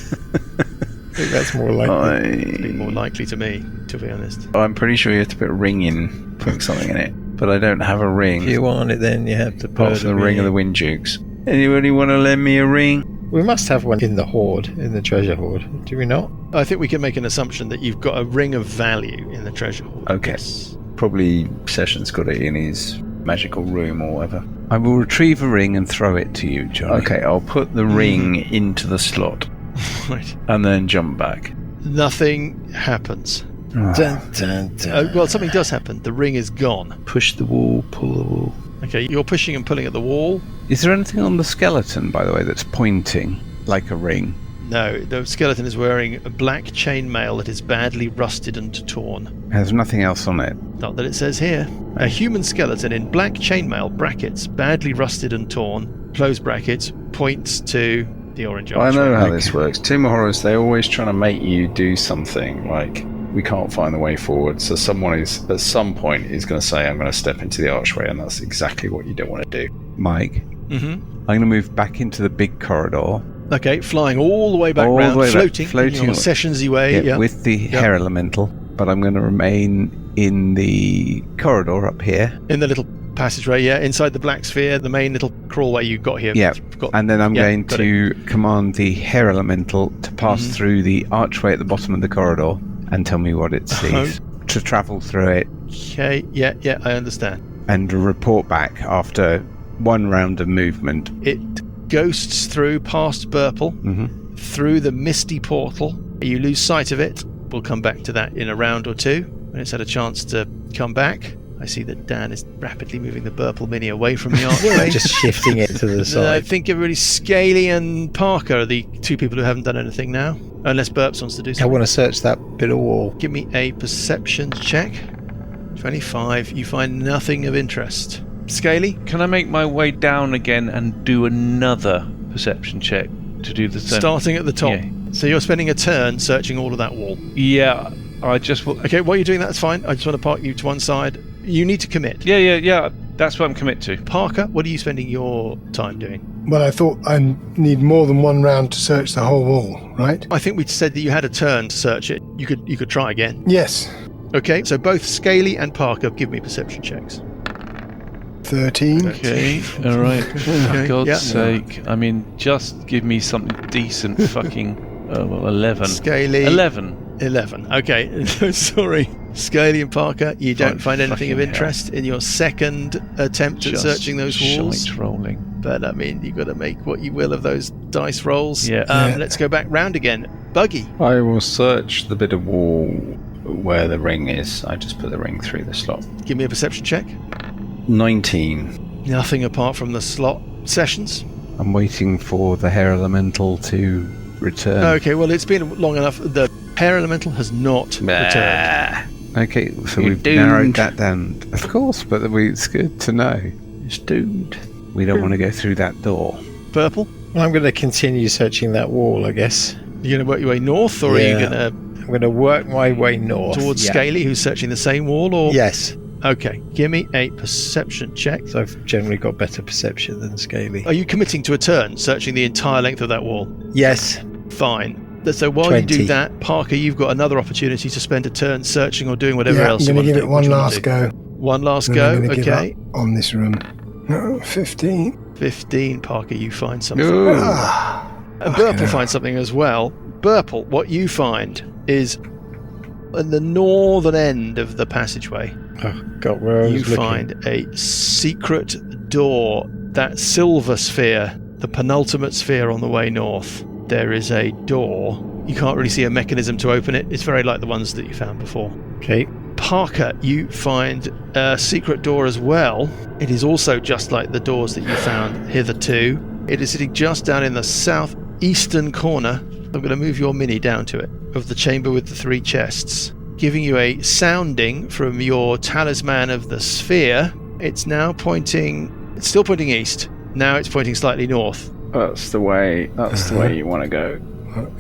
I think that's more likely. It'd be more likely to me, to be honest. I'm pretty sure you have to put a ring in, putting something in it. But I don't have a ring. If you want it, then you have to Apart put from the ring of the Windjukes. Anybody want to lend me a ring? We must have one in the hoard, in the treasure hoard. Do we not? I think we can make an assumption that you've got a ring of value in the treasure hoard. Okay. Yes. Probably Sessions got it in his magical room or whatever. I will retrieve a ring and throw it to you, Johnny. Okay, I'll put the ring into the slot Right. and then jump back. Nothing happens. Dun, dun, dun. Well, something does happen. The ring is gone. Push the wall, pull the wall. Okay, you're pushing and pulling at the wall. Is there anything on the skeleton, by the way, that's pointing like a ring? No, the skeleton is wearing a black chainmail that is badly rusted and torn. There's nothing else on it. Not that it says here. A human skeleton in black chainmail, brackets, badly rusted and torn, close brackets, points to the orange I archway. know how this works. Tomb of Horrors, they're always trying to make you do something like, we can't find the way forward, so someone is, at some point, is going to say, I'm going to step into the archway, and that's exactly what you don't want to do. Mike, Mm-hmm. I'm going to move back into the big corridor. Okay, flying all the way back All round, the way back, floating floating in your away. sessionsy way. Yeah. With the hair elemental, but I'm going to remain in the corridor up here. In the little passageway, yeah, inside the black sphere, the main little crawlway you got here. Yeah, Got- and then I'm yeah, going got to command the hair elemental to pass through the archway at the bottom of the corridor and tell me what it sees. To travel through it Okay, yeah, I understand. and report back after one round of movement. It ghosts through past Burple, through the misty portal. You lose sight of it. We'll come back to that in a round or two when it's had a chance to come back. I see that Dan is rapidly moving the Burple Mini away from the archway. Just shifting it to the I side. think everybody, Scaly and Parker, are the two people who haven't done anything now. Unless Burps wants to do I something. want to search that bit of wall. Give me a perception check. 25. You find nothing of interest. Scaly? Can I make my way down again and do another perception check to do the same? Starting at the top. Yeah. So you're spending a turn searching all of that wall. Yeah, I just... Okay, while you're doing that, that's fine. I just want to park you to one side. You need to commit. Yeah. That's what I'm committed to. Parker, what are you spending your time doing? Well, I thought I need more than one round to search the whole wall, right? I think we said that you had a turn to search it. You could try again. Yes. Okay, so both Scaly and Parker, give me perception checks. 13. Okay, all right. For Okay, God's yeah. sake. I mean, just give me something decent fucking... 11. Scaly. 11. 11. Okay, sorry. Scaly and Parker, you don't find anything of fucking interest in your second attempt at Just searching those walls. shite rolling. But I mean, you've got to make what you will of those dice rolls. Yeah. Yeah. Let's go back round again. Buggy. I will search the bit of wall where the ring is. I just put the ring through the slot. Give me a perception check. 19. Nothing apart from the slot sessions. I'm waiting for the hair elemental to return. Okay, well, it's been long enough. The hair elemental has not returned. Okay, so You're we've doomed. narrowed that down. Of course, but it's good to know. It's doomed. We don't want to go through that door. Purple. Well, I'm going to continue searching that wall, I guess. You're going to work your way north, or are you Yeah. going to I'm going to work my way north. towards Yeah. Scaly, who's searching the same wall? Or Yes. Okay, give me a perception check. So I've generally got better perception than Scaly. Are you committing to a turn, searching the entire length of that wall? Yes. Fine. So while you do 20. that, Parker, you've got another opportunity to spend a turn searching or doing whatever Yeah, I'm else you going want to to give do. it What do one you wanna last do? go. One last Then go, I'm gonna give okay. up on this room. 15. 15, Parker, you find something. Ooh. And Burple finds something as well. Burple, what you find is in the northern end of the passageway, Oh, God, where I was you looking. find a secret door. That silver sphere, the penultimate sphere on the way north. There is a door. You can't really see a mechanism to open it. It's very like the ones that you found before. Okay. Parker, you find a secret door as well. It is also just like the doors that you found hitherto. It is sitting just down in the southeastern corner. I'm going to move your mini down to it, of the chamber with the 3 chests. giving you a sounding from your talisman of the sphere. It's now it's still pointing east. Now it's pointing slightly north. That's the way you want to go.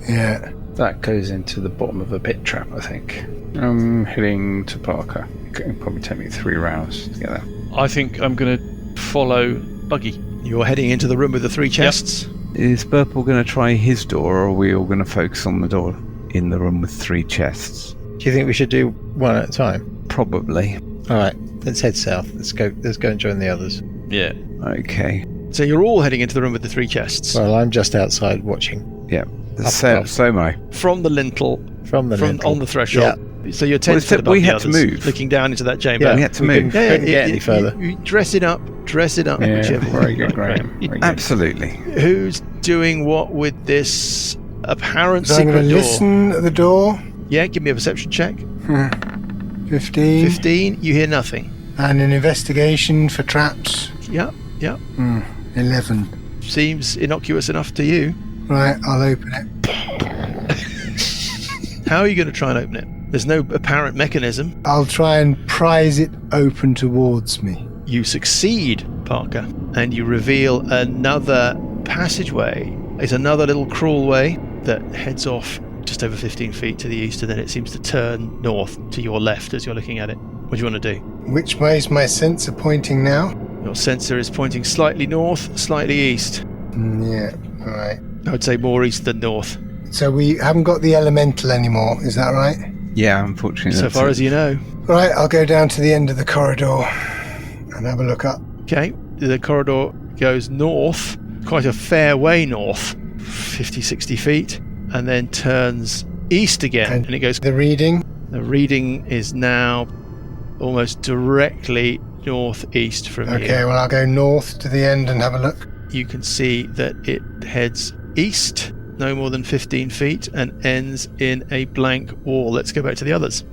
Yeah. That goes into the bottom of a pit trap, I think. I'm heading to Parker. It'll probably take me 3 rounds to get there. I think I'm going to follow Buggy. You're heading into the room with the 3 chests. Is Burple going to try his door, or are we all going to focus on the door in the room with 3 chests? Do you think we should do one at a time? Probably. All right, let's head south. Let's go and join the others. Yeah. Okay. So you're all heading into the room with the 3 chests. Well, I'm just outside watching. Yeah. Up. So am I. From the lintel. Lintel. On the threshold. Yeah. So you're 10 foot above we the had others, to move. looking down into that chamber. Yeah, we had to move. Couldn't get any further. You dress it up. Yeah, Whichever very way. good, Graham. Very good. Absolutely. Who's doing what with this apparent So I'm secret going to door? listen at the door. Yeah, give me a perception check. 15. 15. You hear nothing. And an investigation for traps. Yeah. 11. Seems innocuous enough to you. Right, I'll open it. How are you going to try and open it? There's no apparent mechanism. I'll try and prise it open towards me. You succeed, Parker, and you reveal another passageway. It's another little crawlway that heads off just over 15 feet to the east, and then it seems to turn north to your left as you're looking at it. What do you want to do? Which way is my sensor pointing now? Your sensor is pointing slightly north, slightly east. Yeah, alright. I would say more east than north. So we haven't got the elemental anymore, is that right? Yeah, unfortunately. So far as you know. Right, I'll go down to the end of the corridor and have a look up. Okay, the corridor goes north, quite a fair way north, 50, 60 feet, and then turns east again. And it goes. The reading? The reading is now almost directly northeast from you. Okay, well, I'll go north to the end and have a look. You can see that it heads east, no more than 15 feet, and ends in a blank wall. Let's go back to the others.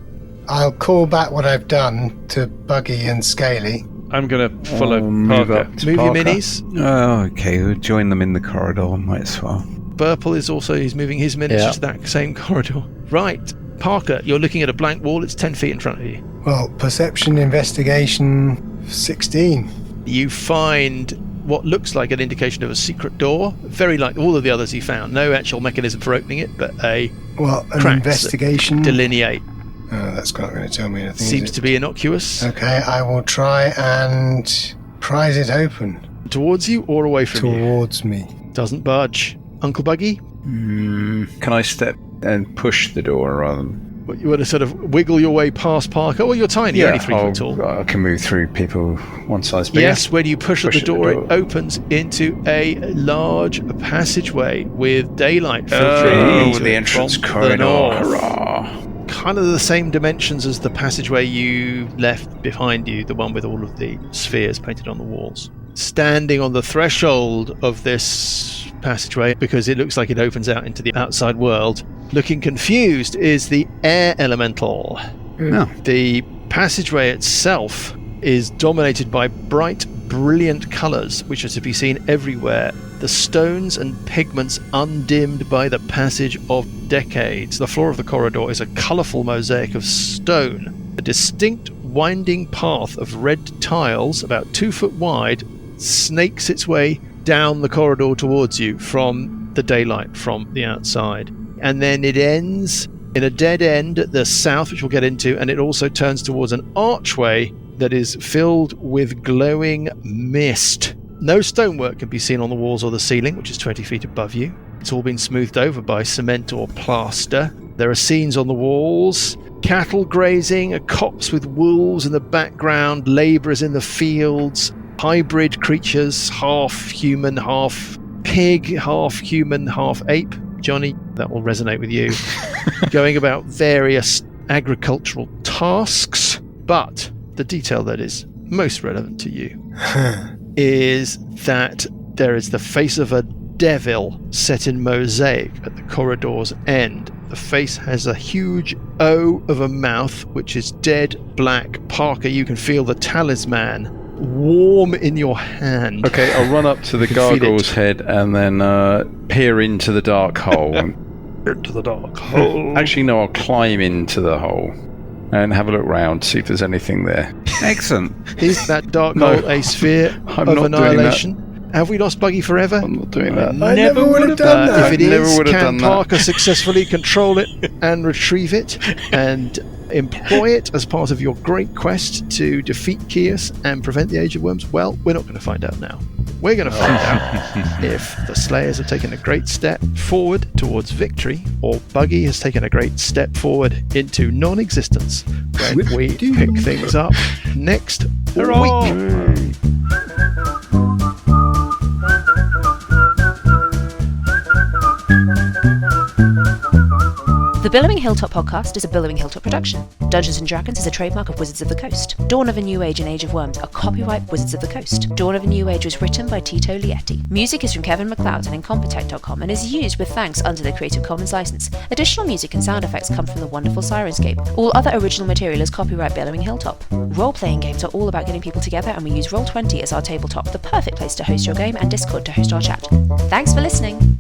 I'll call back what I've done to Buggy and Scaly. I'm going to follow move Parker. up to Move your Parker. minis. Oh, okay. We'll join them in the corridor. Might as well. Burple is also, he's moving his minis Yeah. to that same corridor. Right, Parker, you're looking at a blank wall. It's 10 feet in front of you. Well, perception investigation 16. You find what looks like an indication of a secret door, very like all of the others you found. No actual mechanism for opening it, but a Well, an cracks investigation. delineate. Oh, that's not going to tell me anything. Seems is to it? be innocuous. Okay, I will try and prise it open Towards you or away from you? towards me. Doesn't budge. Uncle Buggy? Can I step and push the door rather than... You want to sort of wiggle your way past Parker? Well, you're tiny, you're only 3 foot tall. I can move through people one size bigger. Yes, when you push at the door, it opens into a large passageway with daylight filtering into the it entrance from the corridor. north. Hurrah! Kind of the same dimensions as the passageway you left behind you, the one with all of the spheres painted on the walls. Standing on the threshold of this passageway, because it looks like it opens out into the outside world, looking confused, is the air elemental. No. The passageway itself is dominated by bright, brilliant colours, which are to be seen everywhere. The stones and pigments undimmed by the passage of decades. The floor of the corridor is a colourful mosaic of stone. A distinct winding path of red tiles, about 2 foot wide, snakes its way down the corridor towards you from the daylight from the outside. And then it ends in a dead end at the south, which we'll get into, and it also turns towards an archway that is filled with glowing mist. No stonework can be seen on the walls or the ceiling, which is 20 feet above you. It's all been smoothed over by cement or plaster. There are scenes on the walls, cattle grazing, a copse with wolves in the background, labourers in the fields, hybrid creatures, half human, half pig, half human, half ape. Johnny, that will resonate with you. Going about various agricultural tasks, but the detail that is most relevant to you is that there is the face of a devil set in mosaic at the corridor's end. The face has a huge O of a mouth, which is dead black. Parker, you can feel the talisman warm in your hand. Okay, I'll run up to the You can feel gargoyle's head and then peer into the dark hole. Into the dark hole. Actually, no, I'll climb into the hole. and have a look round, see if there's anything there. Excellent. Is that dark No. hole a sphere I'm of not doing annihilation? Have we lost Buggy forever? I'm not doing that. I never would have done that. If it Never is, would have can done that. Parker successfully control it and retrieve it and employ it as part of your great quest to defeat Kios and prevent the Age of Worms? Well, we're not going to find out now. We're going to find out if the Slayers have taken a great step forward towards victory, or Buggy has taken a great step forward into non-existence when we pick things up next week. The Billowing Hilltop podcast is a Billowing Hilltop production. Dungeons & Dragons is a trademark of Wizards of the Coast. Dawn of a New Age and Age of Worms are copyright Wizards of the Coast. Dawn of a New Age was written by Tito Lietti. Music is from Kevin MacLeod and Incompetech.com and is used with thanks under the Creative Commons license. Additional music and sound effects come from the wonderful Sirenscape. All other original material is copyright Billowing Hilltop. Role-playing games are all about getting people together, and we use Roll20 as our tabletop, the perfect place to host your game, and Discord to host our chat. Thanks for listening!